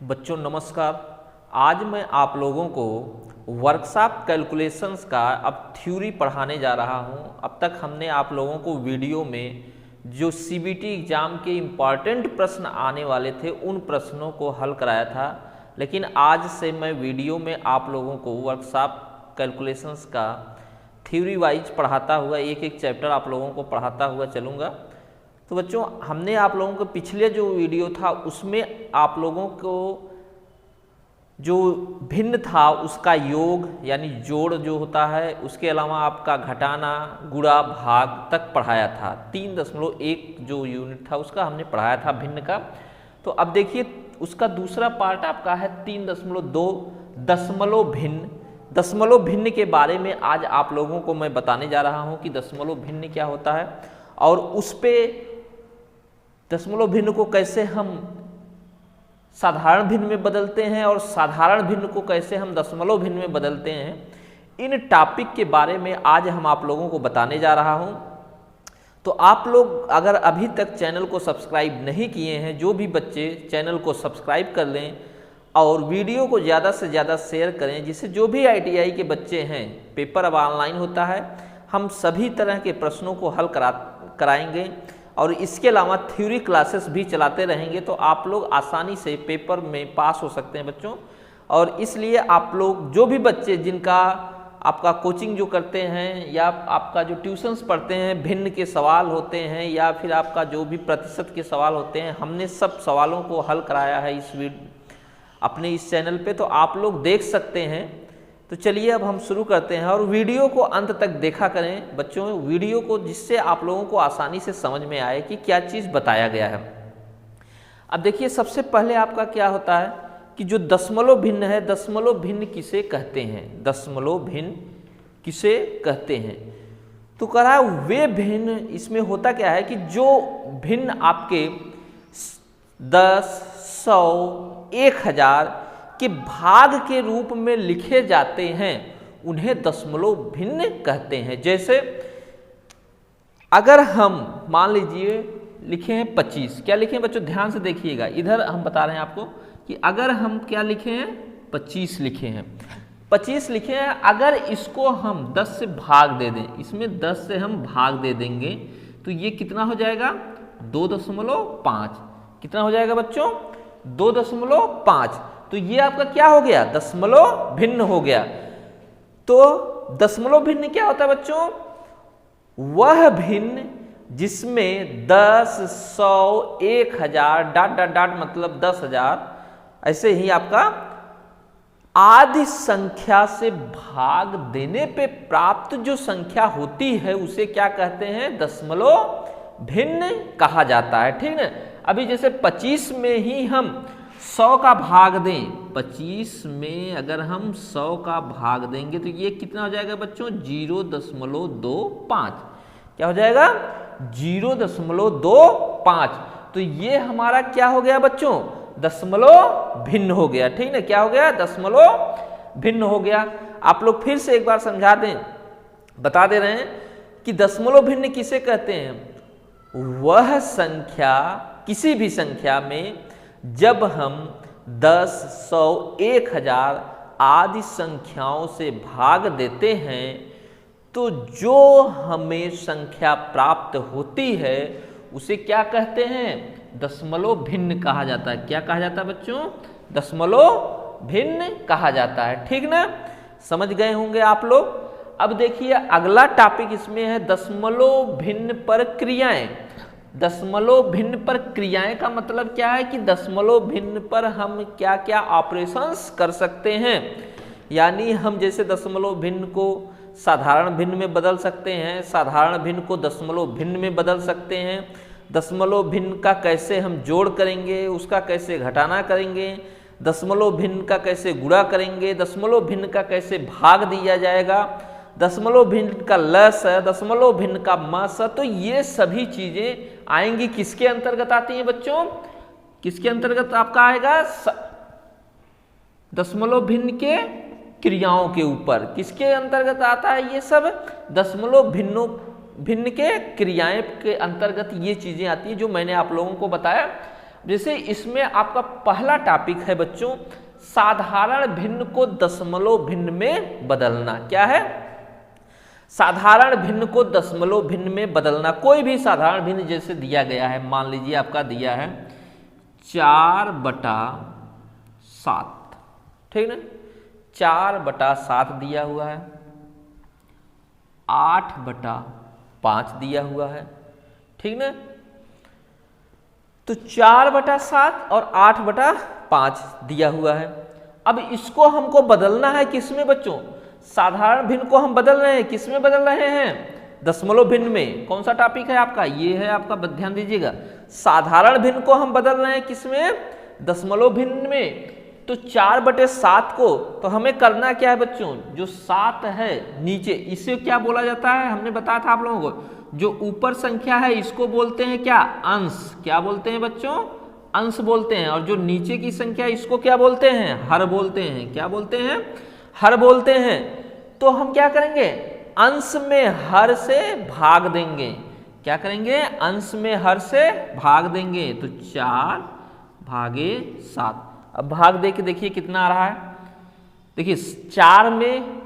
बच्चों नमस्कार। आज मैं आप लोगों को वर्कशॉप कैलकुलेशंस का अब थ्योरी पढ़ाने जा रहा हूं। अब तक हमने आप लोगों को वीडियो में जो सीबीटी एग्ज़ाम के इम्पॉर्टेंट प्रश्न आने वाले थे उन प्रश्नों को हल कराया था, लेकिन आज से मैं वीडियो में आप लोगों को वर्कशॉप कैलकुलेशंस का थ्योरी वाइज पढ़ाता हुआ एक एक चैप्टर आप लोगों को पढ़ाता हुआ चलूँगा। तो बच्चों हमने आप लोगों को पिछले जो वीडियो था उसमें आप लोगों को जो भिन्न था उसका योग यानी जोड़ जो होता है, उसके अलावा आपका घटाना गुणा भाग तक पढ़ाया था। 3.1 जो यूनिट था उसका हमने पढ़ाया था भिन्न का। तो अब देखिए उसका दूसरा पार्ट आपका है 3.2 दशमलव भिन्न। दशमलव भिन्न के बारे में आज आप लोगों को मैं बताने जा रहा हूं कि दशमलव भिन्न क्या होता है और उस पे दशमलव भिन्न को कैसे हम साधारण भिन्न में बदलते हैं और साधारण भिन्न को कैसे हम दशमलव भिन्न में बदलते हैं। इन टॉपिक के बारे में आज हम आप लोगों को बताने जा रहा हूं। तो आप लोग अगर अभी तक चैनल को सब्सक्राइब नहीं किए हैं, जो भी बच्चे चैनल को सब्सक्राइब कर लें और वीडियो को ज़्यादा से ज़्यादा शेयर करें, जिससे जो भी ITI के बच्चे हैं, पेपर अब ऑनलाइन होता है, हम सभी तरह के प्रश्नों को हल कराएंगे और इसके अलावा थ्योरी क्लासेस भी चलाते रहेंगे। तो आप लोग आसानी से पेपर में पास हो सकते हैं बच्चों। और इसलिए आप लोग जो भी बच्चे जिनका आपका कोचिंग जो करते हैं या आपका जो ट्यूशन्स पढ़ते हैं, भिन्न के सवाल होते हैं या फिर आपका जो भी प्रतिशत के सवाल होते हैं, हमने सब सवालों को हल कराया है अपने इस चैनल पे, तो आप लोग देख सकते हैं। तो चलिए अब हम शुरू करते हैं और वीडियो को अंत तक देखा करें बच्चों, वीडियो को, जिससे आप लोगों को आसानी से समझ में आए कि क्या चीज़ बताया गया है। अब देखिए सबसे पहले आपका क्या होता है कि जो दशमलव भिन्न है, दशमलव भिन्न किसे कहते हैं, दशमलव भिन्न किसे कहते हैं। तो कह रहा है वे भिन्न, इसमें होता क्या है कि जो भिन्न आपके 10, 100, 1000 के भाग के रूप में लिखे जाते हैं उन्हें दशमलव भिन्न कहते हैं। जैसे अगर हम मान लीजिए लिखे हैं 25, क्या लिखे हैं बच्चों, ध्यान से देखिएगा, इधर हम बता रहे हैं आपको कि अगर हम क्या लिखे हैं 25 लिखे हैं, 25 लिखे हैं, अगर इसको हम 10 से भाग दे दें, इसमें 10 से हम भाग दे देंगे तो ये कितना हो जाएगा 2.5। कितना हो जाएगा बच्चों 2.5। तो ये आपका क्या हो गया दशमलव भिन्न हो गया। तो दशमलव भिन्न क्या होता है बच्चों, वह भिन्न जिसमें 10, 100, 1000 डॉट डॉट डॉट मतलब 10,000 ऐसे ही आपका आदि संख्या से भाग देने पे प्राप्त जो संख्या होती है उसे क्या कहते हैं, दशमलव भिन्न कहा जाता है। ठीक है, अभी जैसे 25 में ही हम 100 का भाग दें, 25 में अगर हम 100 का भाग देंगे तो ये कितना हो जाएगा बच्चों 0.25। क्या हो जाएगा 0.25। तो ये हमारा क्या हो गया बच्चों दशमलव भिन्न हो गया। ठीक है, क्या हो गया दशमलव भिन्न हो गया। आप लोग फिर से एक बार समझा दें, बता दे रहे हैं कि दशमलव भिन्न किसे कहते हैं, वह संख्या किसी भी संख्या में जब हम 10, 100, 1000 आदि संख्याओं से भाग देते हैं तो जो हमें संख्या प्राप्त होती है उसे क्या कहते हैं, दशमलव भिन्न कहा जाता है। क्या कहा जाता है बच्चों, दशमलव भिन्न कहा जाता है। ठीक ना, समझ गए होंगे आप लोग। अब देखिए अगला टॉपिक इसमें है दशमलव भिन्न पर क्रियाएं। दशमलव भिन्न पर क्रियाएं का मतलब क्या है कि दशमलव भिन्न पर हम क्या क्या ऑपरेशंस कर सकते हैं। यानी हम जैसे दशमलव भिन्न को साधारण भिन्न में बदल सकते हैं, साधारण भिन्न को दशमलव भिन्न में बदल सकते हैं, दशमलव भिन्न का कैसे हम जोड़ करेंगे, उसका कैसे घटाना करेंगे, दशमलव भिन्न का कैसे गुणा करेंगे, दशमलव भिन्न का कैसे भाग दिया जाएगा, दशमलव भिन्न का लस है, दशमलव भिन्न का मस है। तो ये सभी चीजें आएंगी, किसके अंतर्गत आती हैं बच्चों, किसके अंतर्गत आपका आएगा, दशमलव भिन्न के क्रियाओं के ऊपर। किसके अंतर्गत आता है ये सब, दशमलव भिन्न के क्रियाएं के अंतर्गत ये चीजें आती हैं जो मैंने आप लोगों को बताया। जैसे इसमें आपका पहला टॉपिक है बच्चों, साधारण भिन्न को दशमलव भिन्न में बदलना। क्या है? साधारण भिन्न को दशमलव भिन्न में बदलना। कोई भी साधारण भिन्न जैसे दिया गया है, मान लीजिए आपका दिया है 4/7, ठीक ना, 4/7 दिया हुआ है, 8/5 दिया हुआ है, ठीक ना। तो 4/7 और 8/5 दिया हुआ है। अब इसको हमको बदलना है किसमें बच्चों? साधारण भिन्न को हम बदल रहे हैं, किसमें बदल रहे हैं? दशमलव भिन्न में। कौन सा टॉपिक है आपका? ये है आपका, ध्यान दीजिएगा, साधारण भिन्न को हम बदल रहे हैं किसमें? दशमलव भिन्न में। तो 4/7 को तो हमें करना क्या है बच्चों? जो 7 है नीचे, इसे क्या बोला जाता है? हमने बताया था आप लोगों को, जो ऊपर संख्या है इसको बोलते हैं क्या? अंश। क्या बोलते हैं बच्चों? अंश बोलते हैं। और जो नीचे की संख्या इसको क्या बोलते हैं? हर बोलते हैं। क्या बोलते हैं? हर बोलते हैं। तो हम क्या करेंगे? अंश में हर से भाग देंगे। क्या करेंगे? अंश में हर से भाग देंगे। तो 4/7। अब भाग दे के देखिए कितना आ रहा है। देखिए 4 में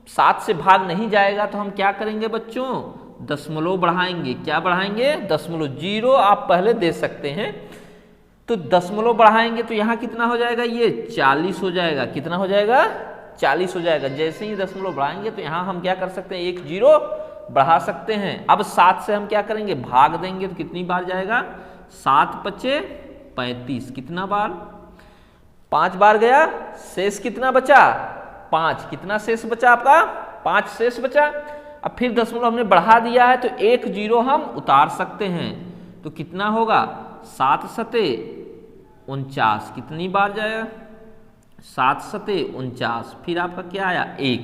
7 से भाग नहीं जाएगा, तो हम क्या करेंगे बच्चों? दशमलव बढ़ाएंगे। क्या बढ़ाएंगे? दशमलव। 0 आप पहले दे सकते हैं, तो दशमलव बढ़ाएंगे तो यहाँ कितना हो जाएगा? ये 40 हो जाएगा। कितना हो जाएगा? 40 हो जाएगा। जैसे ही दशमलव बढ़ाएंगे तो यहाँ हम क्या कर सकते हैं? 1 0 बढ़ा सकते हैं। अब 7 से हम क्या करेंगे? भाग देंगे, तो कितनी बार जाएगा? 7×5 = 35। कितना बार? 5 बार गया। शेष कितना बचा? 5। कितना शेष बचा आपका? 5 शेष बचा। अब फिर दशमलव हमने बढ़ा दिया है, तो 1 0 हम उतार सकते हैं। तो कितना होगा? 7×7 = 49। कितनी बार जाएगा? 7×7 = 49। फिर आपका क्या आया? 1,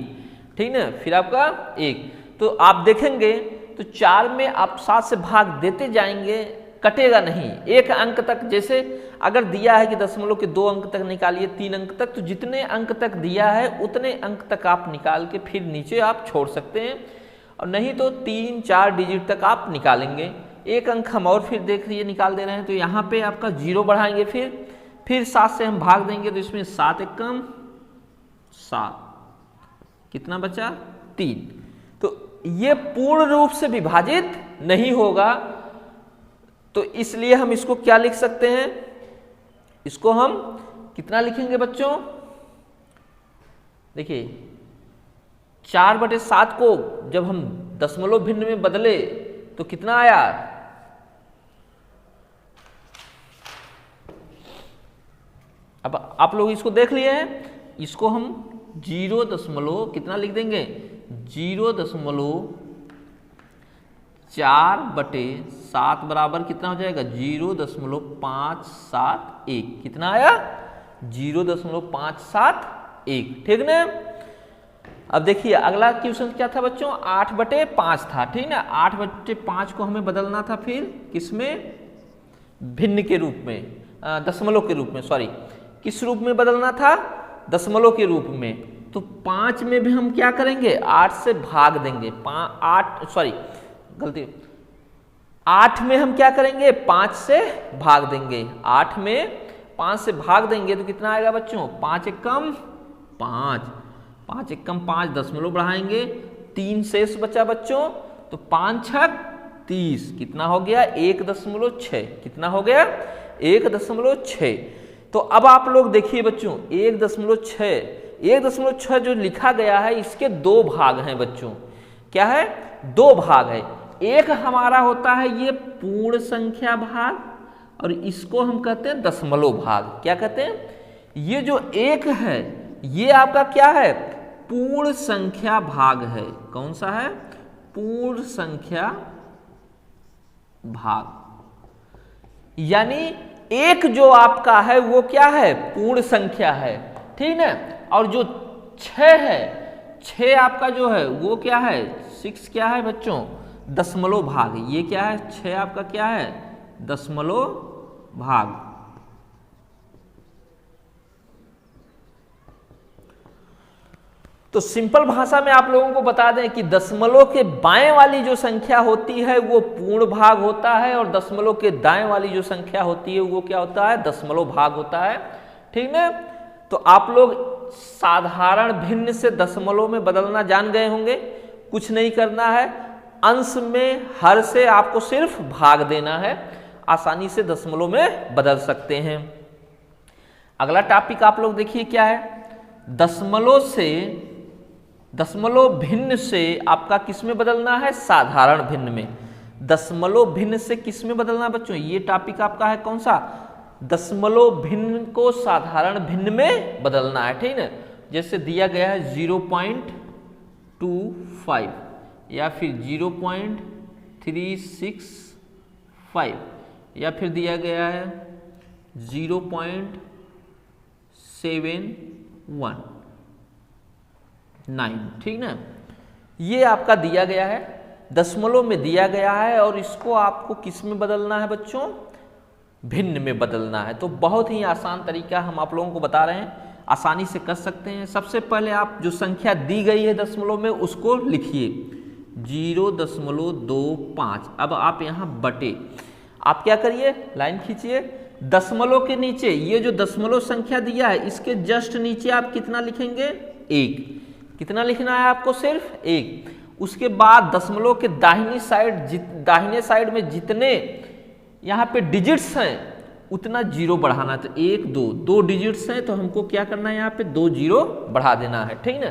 ठीक ना। फिर आपका 1। तो आप देखेंगे तो 4 में आप 7 से भाग देते जाएंगे, कटेगा नहीं। एक अंक तक, जैसे अगर दिया है कि दशमलव के 2 अंक तक निकालिए, 3 अंक तक, तो जितने अंक तक दिया है उतने अंक तक आप निकाल के फिर नीचे आप छोड़ सकते हैं, और नहीं तो 3 4 डिजिट तक आप निकालेंगे। एक अंक हम और फिर देख रही निकाल दे रहे हैं, तो यहाँ पे आपका 0 बढ़ाएंगे, फिर 7 से हम भाग देंगे, तो इसमें 7 एकम 7। कितना बचा? 3। तो ये पूर्ण रूप से विभाजित नहीं होगा, तो इसलिए हम इसको क्या लिख सकते हैं? इसको हम कितना लिखेंगे बच्चों? देखिए 4/7 को जब हम दशमलव भिन्न में बदले तो कितना आया? अब आप लोग इसको देख लिए हैं। इसको हम 0. कितना लिख देंगे? 0.4/7 बराबर कितना हो जाएगा? 0.571। कितना आया? 0.571, ठीक ना। अब देखिए अगला क्वेश्चन क्या था बच्चों? 8/5 था, ठीक ना। 8/5 को हमें बदलना था फिर किसमें? भिन्न के रूप में, दशमलव के रूप में, सॉरी, किस रूप में बदलना था? दशमलव के रूप में। तो 5 में भी हम क्या करेंगे? 8 से भाग देंगे। 8 में हम क्या करेंगे? 5 से भाग देंगे। 8 में 5 से भाग देंगे तो कितना आएगा बच्चों? 5 एकम 5। 5 एकम 5, दशमलव बढ़ाएंगे, 3 शेष बचा बच्चों, तो 5 6 30। कितना हो गया? 1.6। कितना हो गया? 1.6। तो अब आप लोग देखिए बच्चों, 1.6 जो लिखा गया है, इसके 2 भाग हैं बच्चों। क्या है? 2 भाग है। एक हमारा होता है ये पूर्ण संख्या भाग, और इसको हम कहते हैं दशमलव भाग। क्या कहते हैं? ये जो 1 है ये आपका क्या है? पूर्ण संख्या भाग है। कौन सा है? पूर्ण संख्या भाग। यानी 1 जो आपका है वो क्या है? पूर्ण संख्या है, ठीक है। और जो 6 है, 6 आपका जो है वो क्या है? 6 क्या है बच्चों? दशमलव भाग। ये क्या है? 6 आपका क्या है? दशमलव भाग। तो सिंपल भाषा में आप लोगों को बता दें कि दशमलव के बाएं वाली जो संख्या होती है वो पूर्ण भाग होता है और दशमलव के दाएं वाली जो संख्या होती है वो क्या होता है, दशमलव भाग होता है। ठीक ना। तो आप लोग साधारण भिन्न से दशमलव में बदलना जान गए होंगे। कुछ नहीं करना है, अंश में हर से आपको सिर्फ भाग देना है, आसानी से दशमलव में बदल सकते हैं। अगला टॉपिक आप लोग देखिए क्या है, दशमलव भिन्न से आपका किस में बदलना है, साधारण भिन्न में। दशमलव भिन्न से किस में बदलना बच्चों, ये टॉपिक आपका है कौन सा, दशमलव भिन्न को साधारण भिन्न में बदलना है। ठीक है, जैसे दिया गया है 0.25 या फिर 0.365 या फिर दिया गया है 0.719। ठीक ना, ये आपका दिया गया है, दशमलव में दिया गया है और इसको आपको किस में बदलना है बच्चों, भिन्न में बदलना है। तो बहुत ही आसान तरीका हम आप लोगों को बता रहे हैं, आसानी से कर सकते हैं। सबसे पहले आप जो संख्या दी गई है दशमलव में उसको लिखिए 0.25। अब आप यहाँ बटे, आप क्या करिए, लाइन खींचिए, दशमलव के नीचे ये जो दशमलव संख्या दिया है इसके जस्ट नीचे आप कितना लिखेंगे, 1। कितना लिखना है आपको, सिर्फ 1। उसके बाद दशमलव के दाहिने साइड में जितने यहाँ पे डिजिट्स हैं उतना जीरो बढ़ाना है। तो 1 2 डिजिट्स हैं तो हमको क्या करना है, यहाँ पे 2 जीरो बढ़ा देना है। ठीक ना,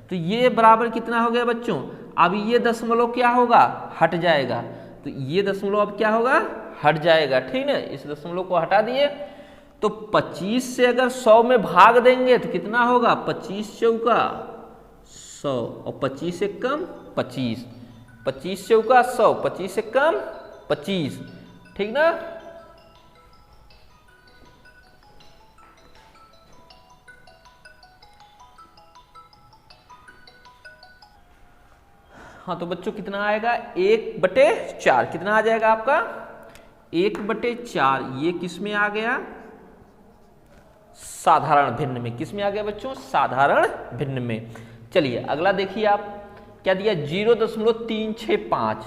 तो ये बराबर कितना हो गया बच्चों, अब ये दशमलव क्या होगा, हट जाएगा। तो ये दशमलव अब क्या होगा, हट जाएगा। ठीक ना, इस दशमलव को हटा दिए तो 25 से अगर 100 में भाग देंगे तो कितना होगा, 25 चौका 100 और 25 से कम 25, 25 चौका 100, 25 से कम 25। ठीक ना, हाँ तो बच्चों कितना आएगा, 1/4। कितना आ जाएगा आपका, 1/4। ये किस में आ गया, साधारण भिन्न में। किस में आ गया बच्चों, साधारण भिन्न में। चलिए अगला देखिए, आप क्या दिया, 0.365।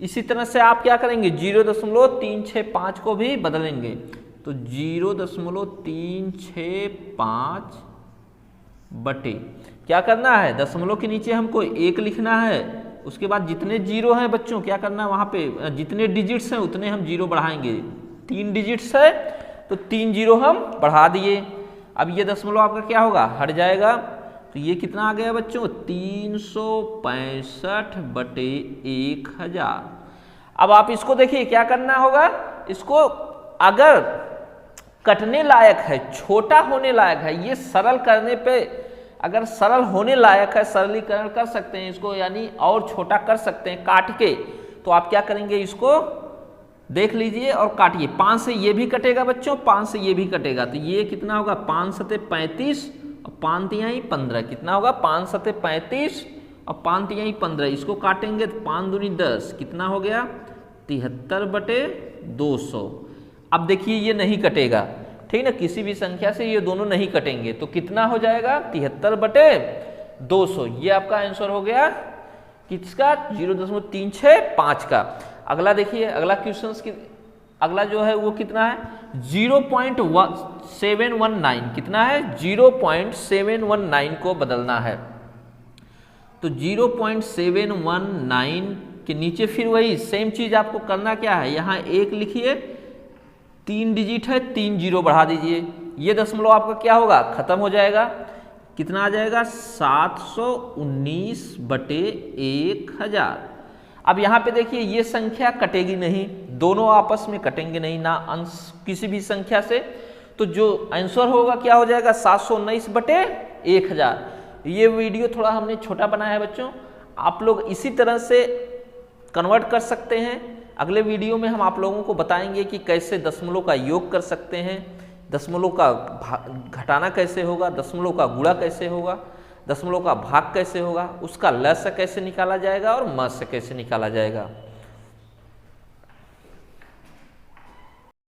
इसी तरह से आप क्या करेंगे, 0.365 को भी बदलेंगे। तो 0.365 बटे क्या करना है, दशमलव के नीचे हमको 1 लिखना है। उसके बाद जितने जीरो हैं बच्चों क्या करना है, वहां पे जितने डिजिट्स हैं उतने हम जीरो बढ़ाएंगे। 3 डिजिट्स है तो 3 जीरो हम बढ़ा दिए। अब ये दशमलव आपका क्या होगा, हट जाएगा। तो ये कितना आ गया बच्चों, 365/1000। अब आप इसको देखिए क्या करना होगा, इसको अगर कटने लायक है, छोटा होने लायक है, ये सरल करने पे अगर सरल होने लायक है, सरलीकरण कर सकते हैं इसको, यानी और छोटा कर सकते हैं काट के। तो आप क्या करेंगे, इसको देख लीजिए और काटिए। 5 से ये भी कटेगा बच्चों, 5 से ये भी कटेगा। तो ये कितना होगा, 5 सते 35 और 5 तिहाई 15। कितना होगा, 5 सते 35 और 5 तिहाई 15। इसको काटेंगे तो 5 दूनी 10, कितना हो गया, 73/200। अब देखिए ये नहीं कटेगा, ठीक ना, किसी भी संख्या से ये दोनों नहीं कटेंगे। तो कितना हो जाएगा, 73/200। ये आपका आंसर हो गया किसका, 0.365 का। अगला देखिए, अगला क्वेश्चन की अगला जो है वो कितना है, 0.719। कितना है, 0.719 को बदलना है। तो 0.719 के नीचे फिर वही सेम चीज आपको करना क्या है, यहाँ 1 लिखिए, 3 डिजिट है, 3 जीरो बढ़ा दीजिए। ये दशमलव आपका क्या होगा, खत्म हो जाएगा। कितना आ जाएगा, 719/1000। अब यहाँ पे देखिए ये संख्या कटेगी नहीं, दोनों आपस में कटेंगे नहीं, ना अंश किसी भी संख्या से। तो जो आंसर होगा क्या हो जाएगा, 719/1000। ये वीडियो थोड़ा हमने छोटा बनाया है बच्चों, आप लोग इसी तरह से कन्वर्ट कर सकते हैं। अगले वीडियो में हम आप लोगों को बताएंगे कि कैसे दशमलव का योग कर सकते हैं, दशमलव का घटाना कैसे होगा, दशमलव का गुणा कैसे होगा, दशमलव का भाग कैसे होगा, उसका ल से कैसे निकाला जाएगा और म से कैसे निकाला जाएगा।